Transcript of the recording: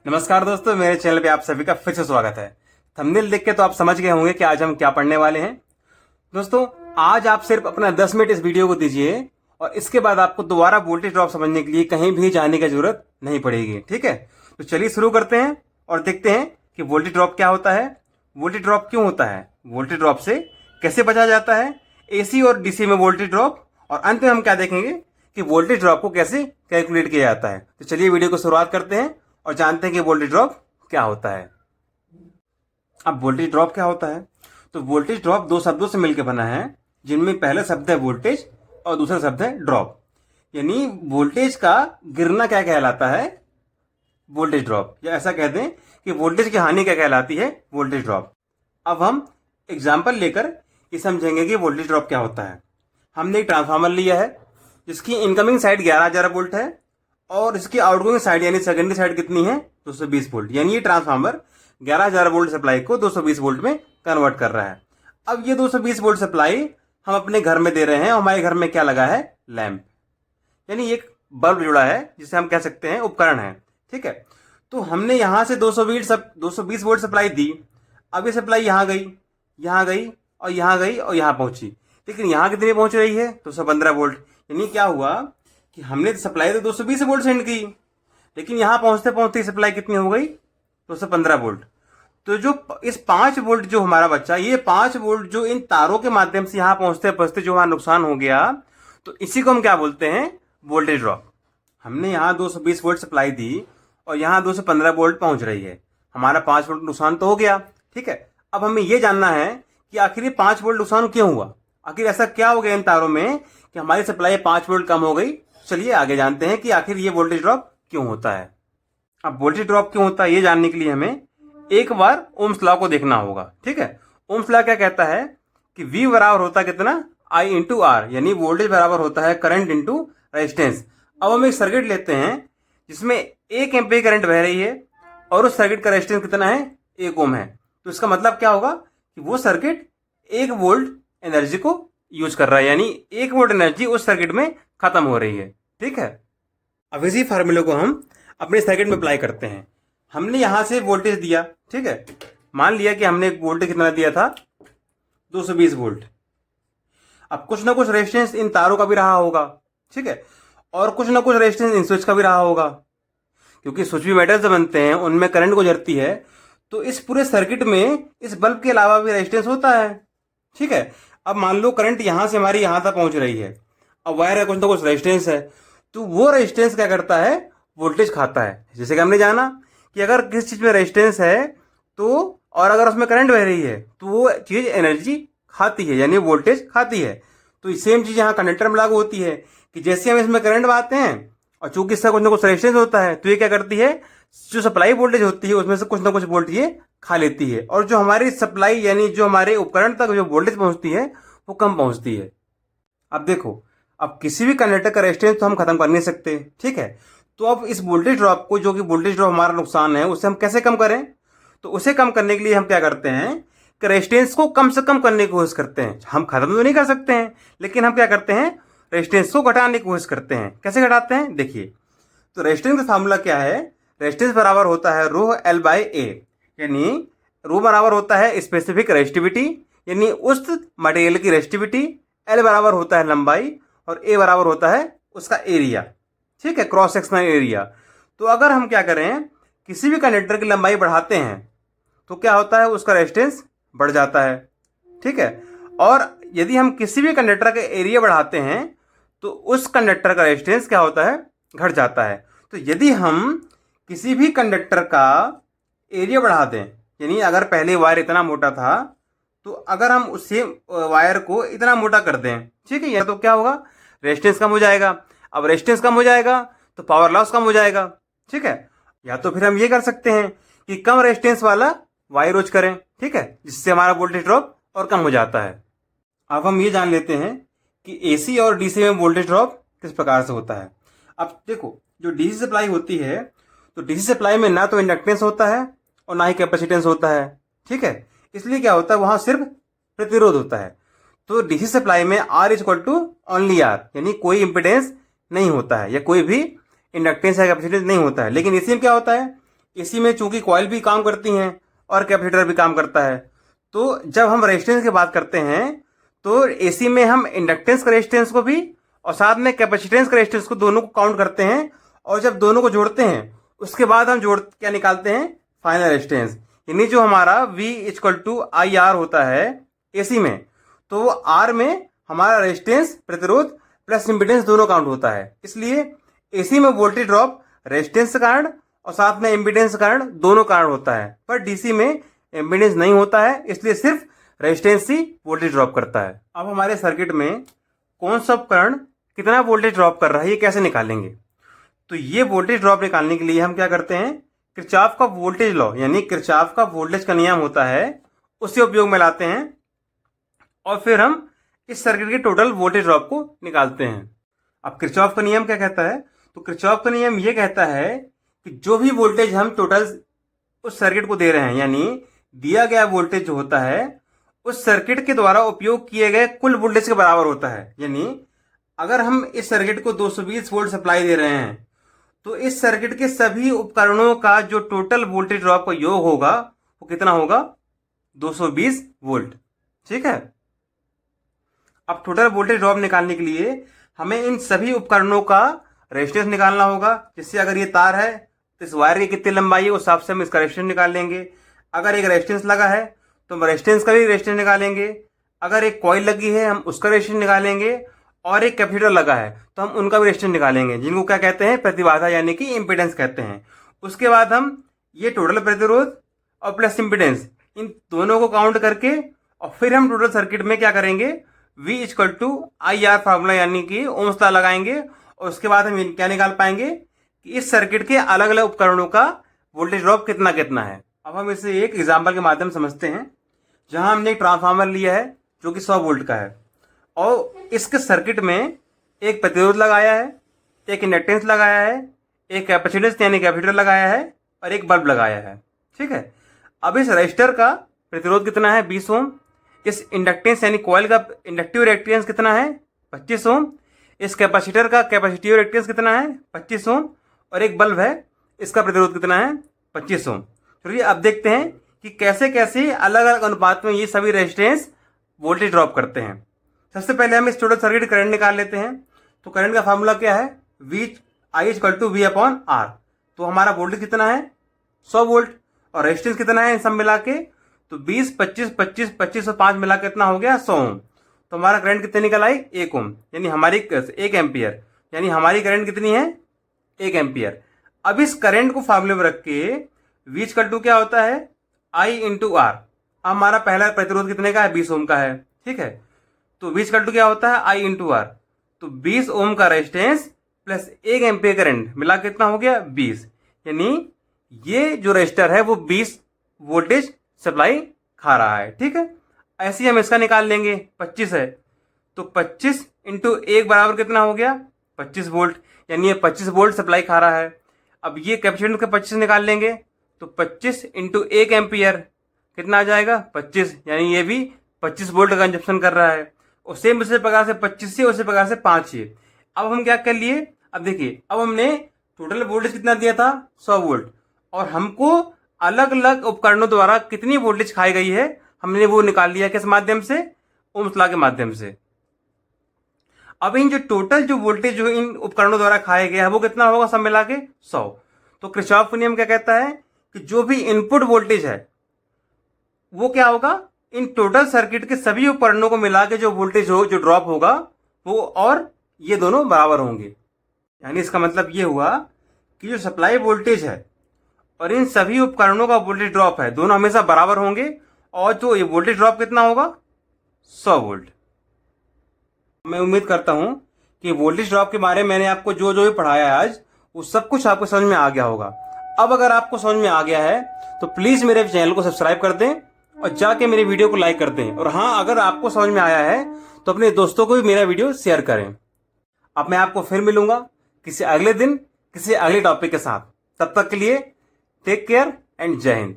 नमस्कार दोस्तों, मेरे चैनल पे आप सभी का फिर से स्वागत है। थंबनेल देख के तो आप समझ गए होंगे कि आज हम क्या पढ़ने वाले हैं। दोस्तों, आज आप सिर्फ अपना 10 मिनट इस वीडियो को दीजिए और इसके बाद आपको दोबारा वोल्टेज ड्रॉप समझने के लिए कहीं भी जाने की जरूरत नहीं पड़ेगी। ठीक है, तो चलिए शुरू करते हैं और देखते हैं कि वोल्टेज ड्रॉप क्या होता है, वोल्टेज ड्रॉप क्यों होता है, वोल्टेज ड्रॉप से कैसे बचा जाता है, एसी और डीसी में वोल्टेज ड्रॉप, और अंत में हम क्या देखेंगे कि वोल्टेज ड्रॉप को कैसे कैलकुलेट किया जाता है। तो चलिए वीडियो को शुरुआत करते हैं और जानते हैं कि वोल्टेज ड्रॉप क्या होता है। अब वोल्टेज ड्रॉप क्या होता है, तो वोल्टेज ड्रॉप दो शब्दों से मिलकर बना है, जिनमें पहला शब्द है वोल्टेज और दूसरा शब्द है ड्रॉप। यानी वोल्टेज का गिरना क्या कहलाता है, वोल्टेज ड्रॉप, या ऐसा कह दें कि वोल्टेज की हानि क्या कहलाती है, वोल्टेज ड्रॉप। अब हम एग्जाम्पल लेकर ये समझेंगे कि वोल्टेज ड्रॉप क्या होता है। हमने एक ट्रांसफार्मर लिया है जिसकी इनकमिंग साइड 11,000 वोल्ट है और इसकी आउटगोइंग साइड यानी सेकेंडरी साइड कितनी है, 220 वोल्ट। यानी ये ट्रांसफार्मर 11,000 वोल्ट सप्लाई को 220 वोल्ट में कन्वर्ट कर रहा है। अब ये 220 वोल्ट सप्लाई हम अपने घर में दे रहे हैं। हमारे घर में क्या लगा है, लैंप, यानी एक बल्ब जुड़ा है जिसे हम कह सकते हैं उपकरण है। ठीक है, तो हमने यहां से 220 वोल्ट सप्लाई दी। अब ये सप्लाई यहाँ गई, यहाँ गई और यहाँ गई और यहाँ पहुंची, लेकिन यहाँ कितनी पहुंच रही है, 215 वोल्ट। यानी क्या हुआ कि हमने सप्लाई तो 220 वोल्ट सेंड की, लेकिन यहां पहुंचते पहुंचते सप्लाई कितनी हो गई, 215 वोल्ट। तो जो इस 5 वोल्ट जो हमारा बच्चा, ये 5 वोल्ट जो इन तारों के माध्यम से यहां पहुंचते पहुंचते जो हमारा नुकसान हो गया, तो इसी को हम क्या बोलते हैं, वोल्टेज ड्रॉप। हमने यहाँ 220 वोल्ट सप्लाई दी और यहाँ 215 वोल्ट पहुंच रही है, हमारा 5 वोल्ट नुकसान तो हो गया। ठीक है, अब हमें यह जानना है कि आखिर ये 5 वोल्ट नुकसान क्यों हुआ, आखिर ऐसा क्या हो गया इन तारों में कि हमारी सप्लाई 5 वोल्ट कम हो गई। चलिए आगे जानते हैं कि आखिर ये वोल्टेज ड्रॉप क्यों होता है। अब वोल्टेज ड्रॉप क्यों होता है ये जानने के लिए हमें एक बार ओम्स लॉ को देखना होगा। ठीक है, ओम्स लॉ क्या कहता है कि V बराबर होता है कितना, I इंटू आर, यानी वोल्टेज बराबर होता है करंट इंटू रेजिस्टेंस। अब हम एक सर्किट लेते हैं जिसमें 1 एम्पीयर करंट बह रही है और उस सर्किट का रेजिस्टेंस कितना है, 1 ओम है। तो इसका मतलब क्या होगा कि वो सर्किट 1 वोल्ट एनर्जी को यूज कर रहा है, यानी 1 वोल्ट एनर्जी उस सर्किट में खत्म हो रही है। ठीक है, अब इसी फार्मूले को हम अपने सर्किट में अप्लाई करते हैं। हमने यहां से वोल्टेज दिया, ठीक है, मान लिया कि हमने वोल्टेज कितना दिया था, 220 वोल्ट। अब कुछ ना कुछ रेजिस्टेंस इन तारों का भी रहा होगा, ठीक है, और कुछ ना कुछ रेजिस्टेंस इन स्विच का भी रहा होगा, क्योंकि स्विच भी मेटल से बनते हैं, उनमें करंट गुजरती है। तो इस पूरे सर्किट में इस बल्ब के अलावा भी रेजिस्टेंस होता है। ठीक है, अब मान लो करंट यहां से हमारी यहां तक पहुंच रही है, अब वायर का कुछ ना कुछ रेजिस्टेंस है, तो वो रेजिस्टेंस क्या करता है, वोल्टेज खाता है। जैसे कि हमने जाना कि अगर किसी चीज में रेजिस्टेंस है तो, और अगर उसमें करंट बह रही है तो वो चीज एनर्जी खाती है, यानी वोल्टेज खाती है। तो सेम चीज यहाँ कंडक्टर में लागू होती है कि जैसे हम इसमें करंट बहाते हैं और चूंकि इसका कुछ ना कुछ रेजिस्टेंस होता है, तो ये क्या करती है, जो सप्लाई वोल्टेज होती है उसमें से कुछ ना कुछ वोल्ट ये खा लेती है, और जो हमारी सप्लाई यानी जो हमारे उपकरण तक जो वोल्टेज पहुंचती है वो कम पहुंचती है। अब देखो, अब किसी भी कंडक्टर का रेजिस्टेंस तो हम खत्म कर नहीं सकते। ठीक है, तो अब इस वोल्टेज ड्रॉप को, जो कि वोल्टेज ड्रॉप हमारा नुकसान है, उसे हम कैसे कम करें। तो उसे कम करने के लिए हम क्या करते हैं कि रेजिस्टेंस को कम से कम करने की कोशिश करते हैं। हम खत्म तो नहीं कर सकते हैं, लेकिन हम क्या करते हैं, रेजिस्टेंस को घटाने की कोशिश करते हैं। कैसे घटाते हैं, देखिए, तो रेजिस्टेंस का फार्मूला क्या है, रेजिस्टेंस बराबर होता है रो एल बाई ए, यानी रो बराबर होता है स्पेसिफिक रेजिस्टिविटी, यानी उस मटेरियल की रेजिस्टिविटी, एल बराबर होता है लंबाई, और ए बराबर होता है उसका एरिया। ठीक है, क्रॉस सेक्शनल एरिया। तो अगर हम क्या करें, किसी भी कंडक्टर की लंबाई बढ़ाते हैं तो क्या होता है, उसका रेजिस्टेंस बढ़ जाता है। ठीक है, और यदि हम किसी भी कंडक्टर का एरिया बढ़ाते हैं तो उस कंडक्टर का रेजिस्टेंस क्या होता है, घट जाता है। तो यदि हम किसी भी कंडक्टर का एरिया बढ़ा दें, यानी अगर पहले वायर इतना मोटा था तो अगर हम उसी वायर को इतना मोटा कर दें, ठीक है, या तो क्या होगा, रेजिस्टेंस कम हो जाएगा। अब रेजिस्टेंस कम हो जाएगा तो पावर लॉस कम हो जाएगा। ठीक है, या तो फिर हम ये कर सकते हैं कि कम रेजिस्टेंस वाला वायर यूज करें, ठीक है, जिससे हमारा वोल्टेज ड्रॉप और कम हो जाता है। अब हम ये जान लेते हैं कि एसी और डीसी में वोल्टेज ड्रॉप किस प्रकार से होता है। अब देखो, जो डीसी सप्लाई होती है, तो डीसी सप्लाई में ना तो इंडक्टेंस होता है और ना ही कैपेसिटेंस होता है। ठीक है, इसलिए क्या होता है, वहां सिर्फ प्रतिरोध होता है। तो डीसी सप्लाई में R equal to only R, यानी कोई इंपिडेंस नहीं होता है या कोई भी इंडक्टेंस या कैपेसिटेंस नहीं होता है। लेकिन एसी में क्या होता है, एसी में चूंकि कॉइल भी काम करती हैं और कैपेसिटर भी काम करता है। तो जब हम रेजिस्टेंस की बात करते हैं तो एसी में हम इंडक्टेंस का रेजिस्टेंस को भी और साथ में कैपेसिटेंस का रेजिस्टेंस को दोनों को काउंट करते हैं, और जब दोनों को जोड़ते हैं उसके बाद हम क्या निकालते हैं, फाइनल रेजिस्टेंस। यानी जो हमारा V = IR होता है एसी में, तो वो R में हमारा रेजिस्टेंस, प्रतिरोध प्लस इम्पीडेंस दोनों काउंट होता है। इसलिए एसी में वोल्टेज ड्रॉप रेजिस्टेंस के कारण और साथ में इम्पीडेंस के कारण दोनों कारण होता है, पर डीसी में इम्पीडेंस नहीं होता है, इसलिए सिर्फ रेजिस्टेंस ही वोल्टेज ड्रॉप करता है। अब हमारे सर्किट में कौन सा उपकरण कितना वोल्टेज ड्रॉप कर रहा है ये कैसे निकालेंगे? तो ये वोल्टेज ड्रॉप निकालने के लिए हम क्या करते हैं, किरचॉफ का वोल्टेज लॉ यानी किरचॉफ का वोल्टेज का नियम होता है, उसे उपयोग में लाते हैं और फिर हम इस सर्किट के टोटल वोल्टेज ड्रॉप को निकालते हैं। अब किरचॉफ का नियम क्या कहता है? तो किरचॉफ का नियम ये कहता है कि जो भी वोल्टेज हम टोटल उस सर्किट को दे रहे हैं, यानी दिया गया वोल्टेज जो होता है उस सर्किट के द्वारा उपयोग किए गए कुल वोल्टेज के बराबर होता है। यानी अगर हम इस सर्किट को 220 वोल्ट सप्लाई दे रहे हैं तो इस सर्किट के सभी उपकरणों का जो टोटल वोल्टेज ड्रॉप का योग होगा वो कितना होगा, 220 वोल्ट। ठीक है। अब टोटल वोल्टेज ड्रॉप निकालने के लिए हमें इन सभी उपकरणों का रेजिस्टेंस निकालना होगा। जिससे अगर ये तार है तो इस वायर की कितनी लंबाई है उस हिसाब से हम इसका रेजिस्टेंस निकाल लेंगे। अगर एक रेजिस्टेंस लगा है तो हम रेजिस्टेंस का भी रेजिस्टेंस निकालेंगे। अगर एक कॉइल लगी है हम उसका रेजिस्टेंस निकालेंगे, और एक कैपेसिटर लगा है तो हम उनका भी रेजिस्टेंस निकालेंगे, जिनको क्या कहते हैं, प्रतिबाधा यानी कि इम्पीडेंस कहते हैं। उसके बाद हम ये टोटल प्रतिरोध और प्लस इम्पीडेंस इन दोनों को काउंट करके और फिर हम टोटल सर्किट में क्या करेंगे, V = IR फार्मूला यानी कि ओम्स लॉ लगाएंगे, और उसके बाद हम क्या निकाल पाएंगे कि इस सर्किट के अलग अलग उपकरणों का वोल्टेज ड्रॉप कितना कितना है। अब हम इसे एक एग्जाम्पल के माध्यम से समझते हैं, जहां हमने एक ट्रांसफार्मर लिया है जो कि 100 वोल्ट का है, और इसके सर्किट में एक प्रतिरोध लगाया है, एक इंडक्टेंस लगाया है, एक कैपेसिटेंस यानी कैपेसिटर लगाया है, और एक बल्ब लगाया है। ठीक है। अब इस रजिस्टर का प्रतिरोध कितना है, 20 ओम। इस इंडक्टेंस यानी कॉइल का इंडक्टिव रिएक्टेंस कितना है, 25 ओम। इस कैपेसिटर का कैपेसिटिव रिएक्टेंस कितना है, 25 ओम। और एक बल्ब है, इसका प्रतिरोध कितना है, 25 ओम। चलिए अब देखते हैं कि कैसे कैसे अलग अलग अनुपात में ये सभी रेजिस्टेंस वोल्टेज ड्रॉप करते हैं। सबसे पहले हम इस टोटल सर्किट करंट निकाल लेते हैं। तो करंट का फार्मूला क्या है, I = V/R। तो हमारा वोल्टेज कितना है, 100 वोल्ट, और रेजिस्टेंस कितना है इन सब मिला के, तो 20, 25, 25, 25 और 5 मिला के कितना हो गया, 100 ओम। तो हमारा करंट कितने निकल आई, 1 ओम, यानी हमारी 1 एम्पियर, यानी हमारी करंट कितनी है, 1 एम्पियर। अब इस करंट को फार्मूले में रख के V = क्या होता है, I × R। अब हमारा पहला प्रतिरोध कितने का है, 20 ओम का है। ठीक है। तो V = क्या होता है, I × R। तो 20 ओम का रेजिस्टेंस प्लस 1 एम्पियर करंट मिला कितना हो गया, 20। यानी ये जो रजिस्टर है वो 20 वोल्टेज सप्लाई खा रहा है। ठीक है। ऐसे ही हम इसका निकाल लेंगे, 25 है तो 25 × 1 बराबर कितना हो गया, 25 वोल्ट, यानी ये 25 वोल्ट सप्लाई खा रहा है। अब ये कैपेसिटेंस का 25 निकाल लेंगे तो 25 × 1 एम्पियर कितना आ जाएगा, 25, यानी ये भी 25 वोल्ट का कंजप्शन कर रहा है। और सेम उसी प्रकार से 25 से, उसी प्रकार से 5 से। अब हम क्या कर लिए, अब देखिए, अब हमने टोटल वोल्टेज कितना दिया था, 100 वोल्ट, और हमको अलग अलग उपकरणों द्वारा कितनी वोल्टेज खाई गई है हमने वो निकाल लिया, किस माध्यम से, ओम्स लॉ के माध्यम से। अब इन जो टोटल जो वोल्टेज जो इन उपकरणों द्वारा खाया गया है वो कितना होगा, सब मिला के 100। तो किरचॉफ का नियम क्या कहता है कि जो भी इनपुट वोल्टेज है वो क्या होगा, इन टोटल सर्किट के सभी उपकरणों को मिला के जो वोल्टेज हो, जो ड्रॉप होगा वो, और ये दोनों बराबर होंगे। यानी इसका मतलब ये हुआ कि जो सप्लाई वोल्टेज है और इन सभी उपकरणों का वोल्टेज ड्रॉप है, दोनों हमेशा बराबर होंगे, और जो ये वोल्टेज ड्रॉप कितना होगा, 100 वोल्ट। मैं उम्मीद करता हूं कि वोल्टेज ड्रॉप के बारे में मैंने आपको जो जो भी पढ़ाया है आज, वो सब कुछ आपको समझ में आ गया होगा। अब अगर आपको समझ में आ गया है तो प्लीज मेरे चैनल को सब्सक्राइब कर दें और जाके मेरे वीडियो को लाइक कर दें। और हाँ, अगर आपको समझ में आया है तो अपने दोस्तों को भी मेरा वीडियो शेयर करें। अब मैं आपको फिर मिलूंगा किसी अगले दिन किसी अगले टॉपिक के साथ। तब तक के लिए टेक केयर एंड जय हिंद।